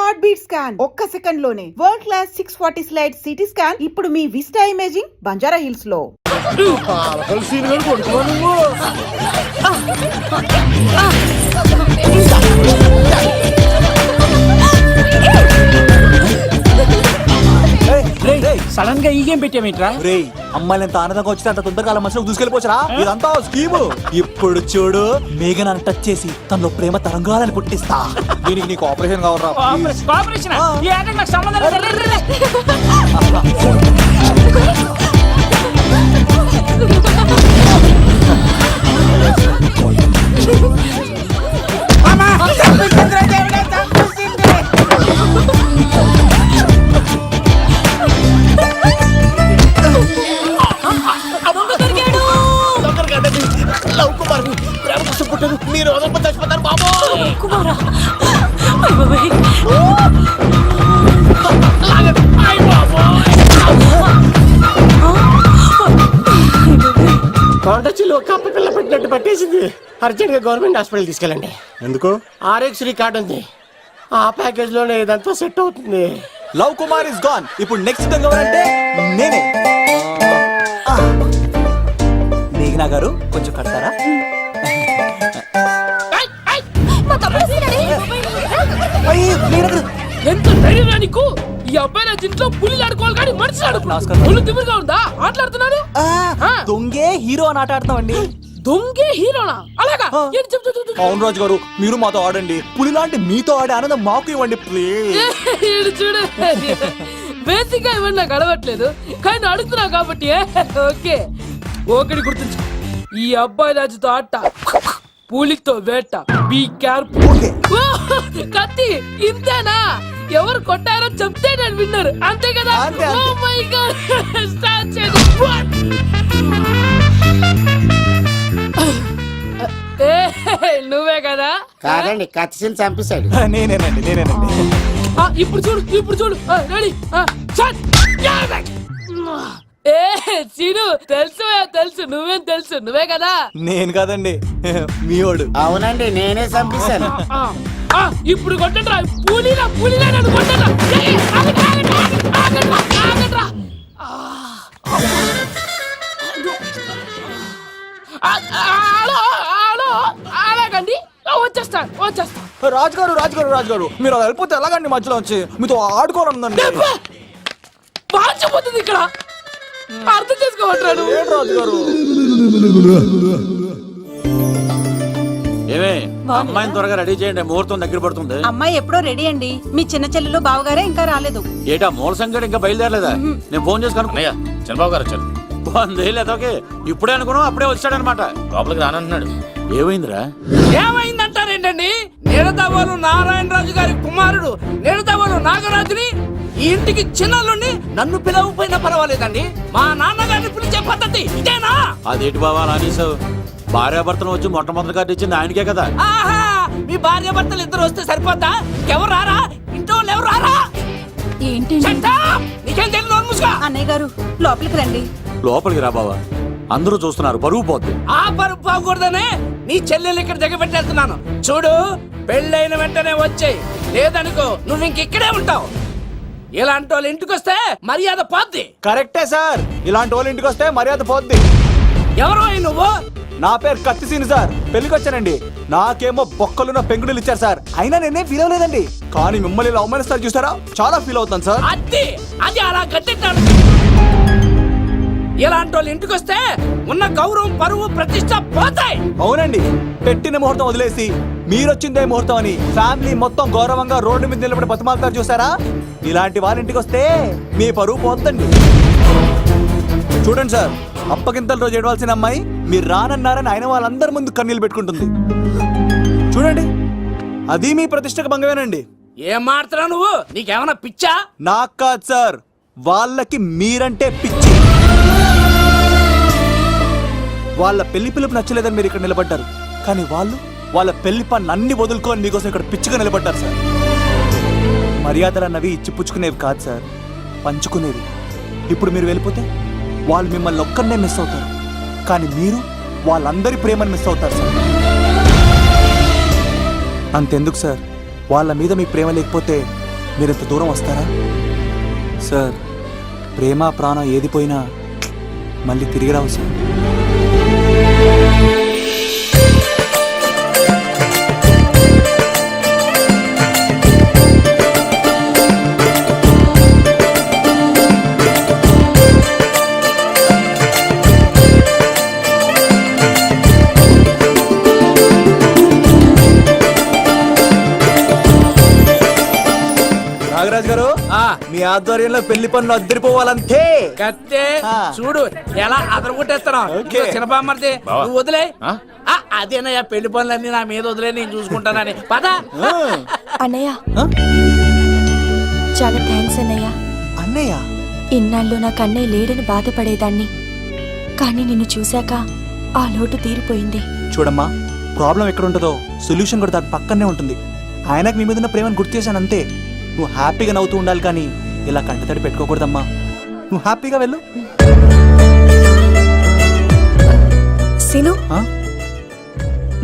Heart beat scan ఒక్క second లోనే world class 640 slide CT scan ఇప్పుడు మీ విస్టా ఇమేజింగ్ బంజారా హిల్స్ లో. సడన్ గా ఈ గేమ్ పెట్టామేంట్రా? రే అమ్మాయిలు ఎంత ఆనందంగా వచ్చితే అంత తొందరగా మనుషులకు దూసుకెళ్ళిపోవచ్చురా. ఇదంతా స్కీము. ఇప్పుడు చూడు మేఘన టచ్ చేసి తనలో ప్రేమ తరంగాలని పుట్టిస్తా. దీనికి నీకు ఆపరేషన్ కావాలరా? ఆపరేషన్ ఈ ఆటకి నాకు సంబంధం లేదు. మీరు చచ్చిపోతారు బాబు. కొండచిలో కప్ప పిల్ల పెట్టినట్టు పట్టేసింది. అర్జెంట్ గా గవర్నమెంట్ హాస్పిటల్ తీసుకెళ్ళండి. ఎందుకు? ఆర్ఎక్స్ కార్డు ఉంది, ఆ ప్యాకేజ్ లోనే ఇదంతా సెట్ అవుతుంది. Love Kumar is gone. ఇప్పుడు నెక్స్ట్ ఎవరంటే నేనే. మేఘనా గారు కొంచెం కడతారా? ఎంత ధైర్యం నీకు? ఈ అబ్బాయి నా ఇంట్లో పులి ఆడుకోవాలి కానీ మనిషి ఆడుకున్నాడు. తిమ్మిరిగా ఉందా ఆటలాడుతున్నాడు? దొంగే హీరో అని ఆట ఆడతామండి. దొంగే హీరోనా? అలాగా? అవును రాజు గారు, మీరు మాతో ఆడండి. పులి లాంటి మీతో ఆడే ఆనందం మాకు ఇవ్వండి ప్లీజ్. చూడు బేసిక్ గా ఇవన్నీ నాకు అడవట్లేదు కానీ అడుగుతున్నా కాబట్టి ఓకే. ఒకటి గుర్తుంచు, ఈ అబ్బాయి రాజుతో ఆట, పులితో వేట. Be careful. కత్తి ఇంతేనా? ఎవరు కొట్టారో చెప్తే నేను విన్నారు, అంతే కదా? ఓ మై గాడ్, స్టార్ట్ చేయండి. నువ్వే కదా? కాదండి, కత్తిని చంపేశాడు. నేనేనండి. ఇప్పుడు చూడు రెడీ. సీను తెలుసు నువ్వేం తెలుసు, నువ్వే కదా? నేను కాదండి, మీవాడు. అవునండి, నేనే చంపేశాను. ఇప్పుడు కొట్టండిరా, పులిలా నన్ను కొట్టండిరా. అలాగండి, వచ్చేస్తా. రాజుగారు మీరు అది వెళ్ళిపోతే ఎలాగండి? మధ్యలో వచ్చి మీతో ఆడుకోవాలండి. మార్చిపోతుంది ఇక్కడ, అర్థం చేసుకోవట్రాడు. రాజుగారు ఏమే అమ్మాయిని త్వరగా రెడీ చేయండి, ముహూర్తం దగ్గర పడుతుంది. అమ్మాయి ఎప్పుడో రెడీ అండి. మీ చిన్న చెల్లెలు బావగారే ఇంకా రాలేదు. ఏటా మూల సంగతి ఇంకా బయలుదేరలేదా? నేను ఫోన్ చేసుకుని చంద్రబాబు గారు వచ్చారు. లేదోకే ఇప్పుడే అనుకున్నావు, అప్పుడే వచ్చాడనమాట. లోపలికి రానంటున్నాడు. ఏమైందిరా? ఏమైందంటారేంటండి? నిడదవోలు నారాయణరాజు గారి కుమారుడు నిడదవోలు నాగరాజుని ఈ ఇంటికి చిన్నల్లుండి నన్ను పిలవకపోయినా పర్వాలేదండి. మా నాన్నగారిని పిలిచే పద్ధతి ఇదేనా? అదేంటి బాబా అలా అనేసావు? భార్యాభర్తను వచ్చి మొట్టమొదటి కార్డు ఇచ్చింది ఆయనకే కదా. ఆహా, మీ భార్యాభర్తలు ఇద్దరు వస్తే సరిపోతా? ఇంకెవరు రారా? ఇంట్లో ఎవరు రారా? ఏంటి నీకేం తెలియదు? అన్నయ్య గారు లోపలికి రండి. లోపలికి రా బావా, అందరూ చూస్తున్నారు, పరువు పోద్ది. ఆ పరుపు పోకూడదనే నీ చెల్లెలు ఇక్కడ దిగబెట్టేస్తున్నాను. చూడు, పెళ్ళైన వెంటనే వచ్చేయి, లేదనుకో నువ్వు ఇంకెక్కడే ఉంటావు. ఇలాంటి వాళ్ళు ఇంటికి వస్తే మర్యాద పోద్ది. కరెక్టే సార్, ఇలాంటి వాళ్ళ ఇంటికి వస్తే మర్యాద పోద్ది. ఎవరు నువ్వు? నా పేరు కత్తిసీని సార్, పెళ్లికి వచ్చానండి. నాకేమో బొక్కలున్న పెంగుడులు ఇచ్చారు సార్, అయినా నేనేం ఫీల్ అవ్వలేదండి. కానీ మిమ్మల్ని ఇలా అవమానిస్తారు చూసారా, చాలా ఫీల్ అవుతాను సార్. అది అలా కట్టిట్టాను. ఇలాంటి వాళ్ళు ఇంటికి వస్తే ఉన్న గౌరవం, పరువు, ప్రతిష్ట పోతాయి. అవునండి, పెట్టిన ముహూర్తం వదిలేసి మీరొచ్చిందే ముహూర్తం అని ఫ్యామిలీ మొత్తం గౌరవంగా రోడ్డు మీద నిలబడి బతిమాలుతారు చూసారా. ఇలాంటి వాళ్ళ ఇంటికి వస్తే మీ పరువు పోతండి. చూడండి సార్, అప్పగింతల రోజు ఏడవాల్సిన అమ్మాయి మీరు రానన్నారని ఆయన వాళ్ళందరి ముందు కన్నీళ్ళు పెట్టుకుంటుంది. చూడండి, అది మీ ప్రతిష్టకు భంగమేనండి. ఏం మాట్లాడుతున్నావు నువ్వు? నీకేమన్నా పిచ్చా? నాకు కాదు సార్, వాళ్ళకి మీరంటే పిచ్చి. వాళ్ళ పెళ్లి పిలుపు నచ్చలేదని మీరు ఇక్కడ నిలబడ్డారు, కానీ వాళ్ళు వాళ్ళ పెళ్లి పని అన్ని వదులుకొని మీకోసం ఇక్కడ పిచ్చిగా నిలబడ్డారు సార్. మర్యాదలు అన్నవి ఇచ్చిపుచ్చుకునేవి కాదు సార్, పంచుకునేవి. ఇప్పుడు మీరు వెళ్ళిపోతే వాళ్ళు మిమ్మల్ని ఒక్కరినే మిస్ అవుతారు, కానీ మీరు వాళ్ళందరి ప్రేమను మిస్ అవుతారు సార్. అంతెందుకు సార్, వాళ్ళ మీద మీ ప్రేమ లేకపోతే మీరు ఇంత దూరం వస్తారా? సార్, ప్రేమ ప్రాణం ఏది పోయినా మళ్ళీ తిరిగి రావు సార్. నాగరాజ్ గారు, మీ ఆధ్వర్యంలో పెళ్లి పనులు అద్దరిపోవాలంతే. కత్తే ఆ. చూడు ఎలా అదరగొట్టేస్తున్నావు. ఓకే. చిన్నబామ్మర్ది బావా. నువ్వు వదిలే. ఆ? అదేనయ్యా పెళ్లి పనులన్నీ నా మీద వదిలే, నేను చూసుకుంటానని. పద. అన్నయ్య ఆ? చాలా థ్యాంక్స్ అన్నయ్య. అన్నయ్య, ఇన్నాళ్ళు నాకు అన్నయ్య లేడని బాధపడేదాన్ని, కానీ నిన్ను చూశాక ఆ లోటు తీరిపోయింది. చూడమ్మా, ప్రాబ్లం ఎక్కడ ఉంటుందో సొల్యూషన్ కూడా దాని పక్కనే ఉంటుంది. ఆయనకు మీ మీద ఉన్న ప్రేమను గుర్తు చేశాను అంతే. నువ్వు హ్యాపీగా నవ్వుతూ ఉండాలి, కానీ ఇలా కంటతడి పెట్టుకోకూడదమ్మా. నువ్వు హ్యాపీగా వెళ్ళు. సిను, ఆ?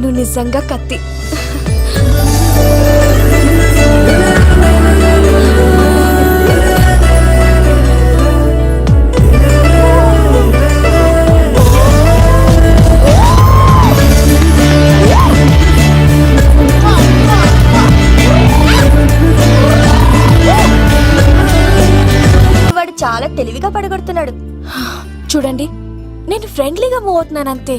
నువ్వు నిజంగా కత్తి. వాడు చాలా తెలివిగా పడగొడుతున్నాడు. చూడండి, నేను ఫ్రెండ్లీగా మూవ్ అవుతున్నాను అంతే.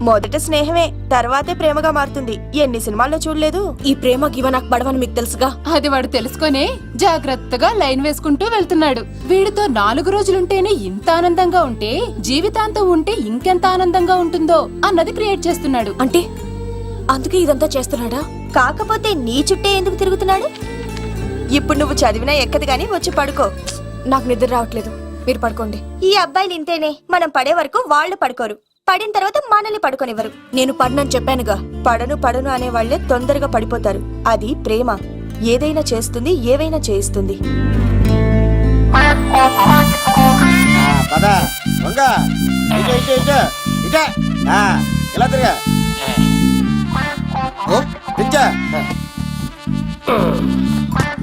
మొదట స్నేహమే, తర్వాతే ప్రేమగా మారుతుంది. ఎన్ని సినిమాల్లో చూడలేదు. ఈ ప్రేమ గివ నాకు పడవని మీకు తెలుసుగా. అది వాడు తెలుసుకొనే జాగ్రత్తగా లైన్ వేసుకుంటూ వెళ్తున్నాడు. వీడితో 4 రోజులుంటేనే ఇంత ఆనందంగా ఉంటే జీవితాంతం ఉంటే ఇంకెంత ఆనందంగా ఉంటుందో అన్నది క్రియేట్ చేస్తున్నాడు. అంటే అందుకే ఇదంతా చేస్తున్నాడా? కాకపోతే నీ చుట్టే ఎందుకు తిరుగుతున్నాడు? ఇప్పుడు నువ్వు చదివినా ఎక్కదు గాని వచ్చి పడుకో. నాకు నిద్ర రావట్లేదు, మీరు పడుకోండి. ఈ అబ్బాయిలు ఇంతేనే, మనం పడే వరకు వాళ్ళు పడుకోరు, పడిన తర్వాత మనల్ని పడుకోనివ్వరు. నేను పడనని చెప్పానుగా. పడను అనే వాళ్లే తొందరగా పడిపోతారు. అది ప్రేమ, ఏదైనా చేస్తుంది, ఏవైనా చేయిస్తుంది. ఇలా తిరిగా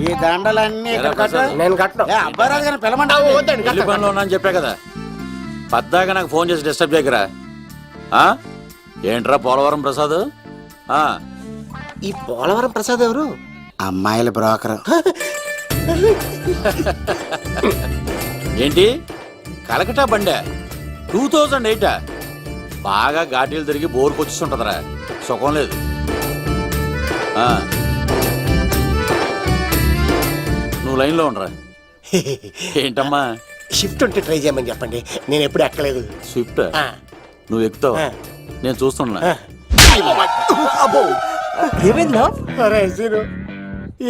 ఈ దండలన్నీ ఇక్కడ కట్టు. నేను కట్టను. అబ్బాయి రాజు గారిని పిలమంటా. పెళ్లి పనిలో ఉన్నా అని చెప్పా కదా. పద్దాక నాకు ఫోన్ చేసి డిస్టర్బ్ చేయకరా. ఏంట్రా పోలవరం ప్రసాద్? ఈ పోలవరం ప్రసాద్ ఎవరు? అమ్మాయిల బ్రోకర్. ఏంటి కలకటా బండే 2008? బాగా ఘాటీలు తిరిగి బోర్కు వచ్చిస్తుంటదరా, సుఖం లేదు. నువ్వు లైన్లో ఉండరా. ఏంటమ్మా? షిఫ్ట్ ఉంటే ట్రై చేయమని చెప్పండి, నేను ఎప్పుడు ఎక్కలేదు. స్విఫ్ట్ నువ్వు ఎక్కుతావు, నేను చూస్తున్నా. ఏమైంది లవ్?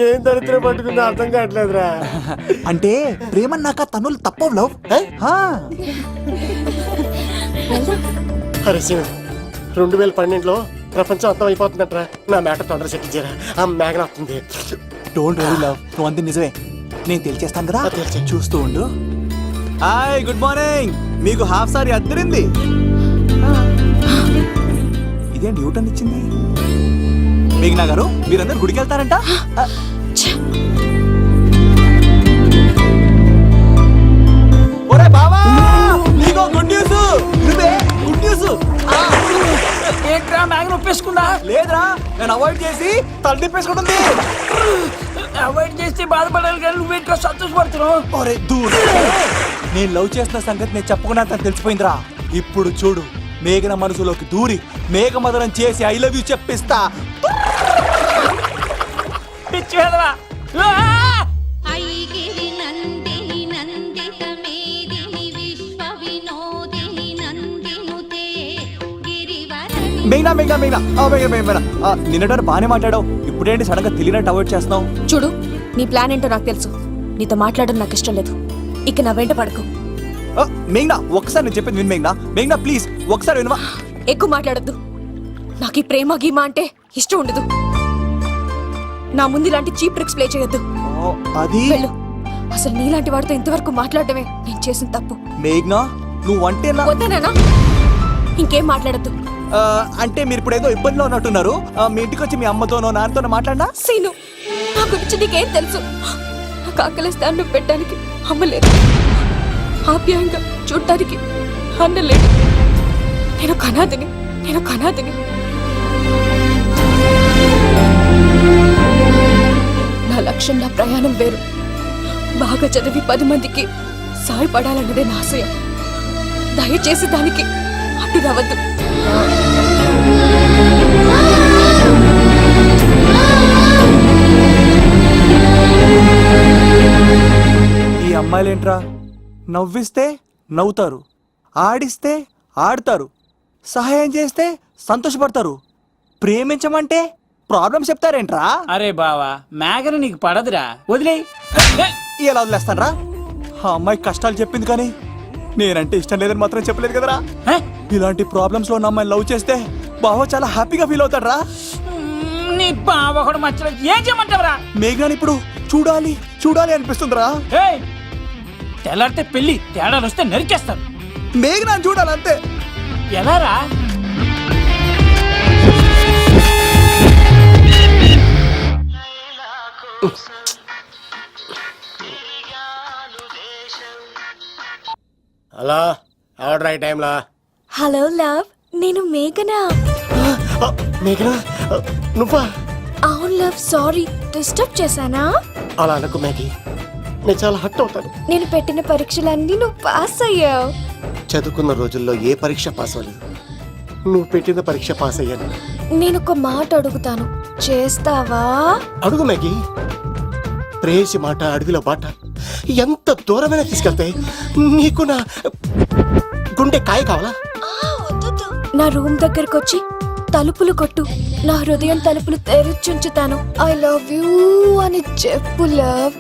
ఏం దరిద్రం పట్టుకుందో అర్థం కావట్లేదురా. అంటే ప్రేమ నాక తనులు తప్పవు లవ్. అరే సీను, 2012లో ప్రపంచం అర్థం అయిపోతుందట్రా. నా మేట తొందర సెటిల్ చేయరా, ఆ మేఘన వస్తుంది. డోంట్ వరీ లవ్, నువ్వు అంది నిజమే. నేను తెలిచేస్తాను కదా, తెలిసే. చూస్తూ ఉండు. Hi, good morning. మీకు హాఫ్ సారీ అద్దరింది. ఇదేంటి యూటర్న్ ఇచ్చింది? మేఘనా గారు, మీరందరూ గుడికి వెళ్తారంట? ఒరే బావా, నీకో గుడ్ న్యూస్. నువ్వే గుడ్ న్యూస్. ఏంట్రా మ్యాగ్ నొప్పేసుకున్నా? లేదురా, నేను అవాయిడ్ చేసి తల తిప్పేసుకుంటుంది. అవాయిడ్ చేస్తే బాధపడాలి కానీ నువ్వేంట్రా సంతోషపడుతున్నావు? ఒరే దూర్, నేను లవ్ చేస్తున్న సంగతి నేను చెప్పకుండా తను తెలిసిపోయిందిరా. ఇప్పుడు చూడు, మేఘన మనసులోకి దూరి మేఘమదనం చేసి ఐ లవ్ యూ చెప్పిస్తా. పిచ్చి వెళ్ళరా. ఐగిరి నందిని నందిత మేదిని విశ్వ వినోదిని నందినుతే గిరివరని. మేఘనా మేఘనా మేఘనా మేఘనా నిన్నటారు బాగానే మాట్లాడావు, ఇప్పుడేంటి సడన్ గా తెలియనట్టు అవాయిడ్ చేస్తున్నావు? చూడు, నీ ప్లాన్ ఏంటో నాకు తెలుసు. నీతో మాట్లాడడం నాకు ఇష్టం లేదు. ఇక నా వెంట పడకు. మేఘనా, ఒకసారి నేను చెప్పింది విను. మేఘనా మేఘనా ప్లీజ్ ఒకసారి వినవా? ఎక్కువ మాట్లాడద్దు. నాకు ఈ ప్రేమ గీమా అంటే ఇష్టం ఉండదు. నా ముందు ఇలాంటి చీప్ ట్రిక్స్ ప్లే చేయొద్దు. అది వెళ్ళు. అసలు నీలాంటి వాడితో ఇంతవరకు మాట్లాడటమే నేను చేసిన తప్పు. మేఘనా, నువ్వు అంటే వద్దనేనా? ఇంకేం మాట్లాడద్దు. అంటే మీరు ఇప్పుడు ఏదో ఇబ్బందిలో ఉన్నట్టున్నారు. మీ ఇంటికి వచ్చి మీ అమ్మతోనో నాన్నతోనో మాట్లాడినా? సీను, నా గురించి నీకేం తెలుసు? నాకు ఆకలిస్తే అన్నం పెట్టడానికి అమ్మలేదు, ఆప్యాయంగా చూడటానికి అన్నలేదు. నేను కనాదిని. నా లక్ష్యం, నా ప్రయాణం వేరు. బాగా చదివి 10 మందికి సాయపడాలన్నదే నా ఆశయం. దయచేసి దానికి అడ్డు రావద్దు. ఈ అమ్మాయిలేంట్రా, నవ్విస్తే నవ్వుతారు, ఆడిస్తే ఆడతారు, సహాయం చేస్తే సంతోషపడతారు, ప్రేమించమంటే ప్రాబ్లం చెప్తారేంట్రా? అరే బావా, మేఘన నీకు పడదురా, వదిలేయ్. ఎలా వదిలేస్తానరా? ఆ అమ్మాయి కష్టాలు చెప్పింది కానీ నేనంటే ఇష్టం లేదని మాత్రం చెప్పలేదు కదరా. ఇలాంటి ప్రాబ్లమ్స్ లో ఉన్న అమ్మాయిని లవ్ చేస్తే బావ చాలా హ్యాపీగా ఫీల్ అవుతాడరా. నీ బావ కూడా మచ్చలో ఏం చేయమంటావురా? మేఘనాని ఇప్పుడు చూడాలి చూడాలి అనిపిస్తుందిరా. ఏయ్, తెల్లారితే పెళ్లి, తేడాలు వస్తే నరికేస్తారు. మేఘనాని చూడాలంతే. ఎలారా? హలో, ఆర్డర్ అయ్యే టైంలా. హలో లవ్, నేను మేఘనా. మేఘనా, నువ్వా? అవును లవ్, సారీ డిస్టర్బ్ చేశానా? అలా అనకు మ్యాగీ, నేను చాలా హర్ట్ అవుతాను. నేను పెట్టిన పరీక్షలన్నీ నువ్వు పాస్ అయ్యావు. చదువుకున్న రోజుల్లో ఏ పరీక్ష పాస్ అవ్వలేదు, నువ్వు పెట్టిన పరీక్ష పాస్ అయ్యాను. నేను ఒక మాట అడుగుతాను, చేస్తావా? అడుగు మ్యాగీ. ప్రేయసి మాట అడవిలో బాట ఎంత దూరమైనా తీసుకెళ్తాయి. నీకు నా గుండె కాయ కావాలా? నా రూమ్ దగ్గరకు వచ్చి తలుపులు కొట్టు, నా హృదయం తలుపులు తెరిచుంచుతాను. ఐ లవ్ యూ అని చెప్పు లవ్.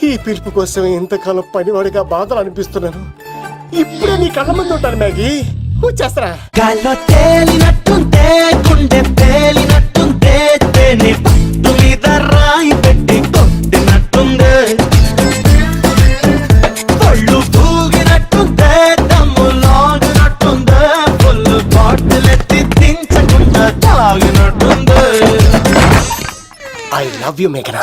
ఈ పిలుపు కోసం ఇంతకాలం పనివాడిగా బాధలు అనిపిస్తున్నాను. ఇప్పుడే నీ కళ్ళ ముందు ఉంటాను మ్యాగీ, వచ్చేస్తారా? గాల్లో తేలినట్టుంటే గుండె పేలినట్టుంటే తేనె పట్టు మీద రాయి పెట్టి కొట్టినట్టుందే, పళ్ళు తూగినట్టుందే, దమ్ము లాగినట్టుందే, ఫుల్ బాటిల్ ఎత్తి దించకుండా తాగినట్టుందే. ఐ లవ్ యూ మేఘనా.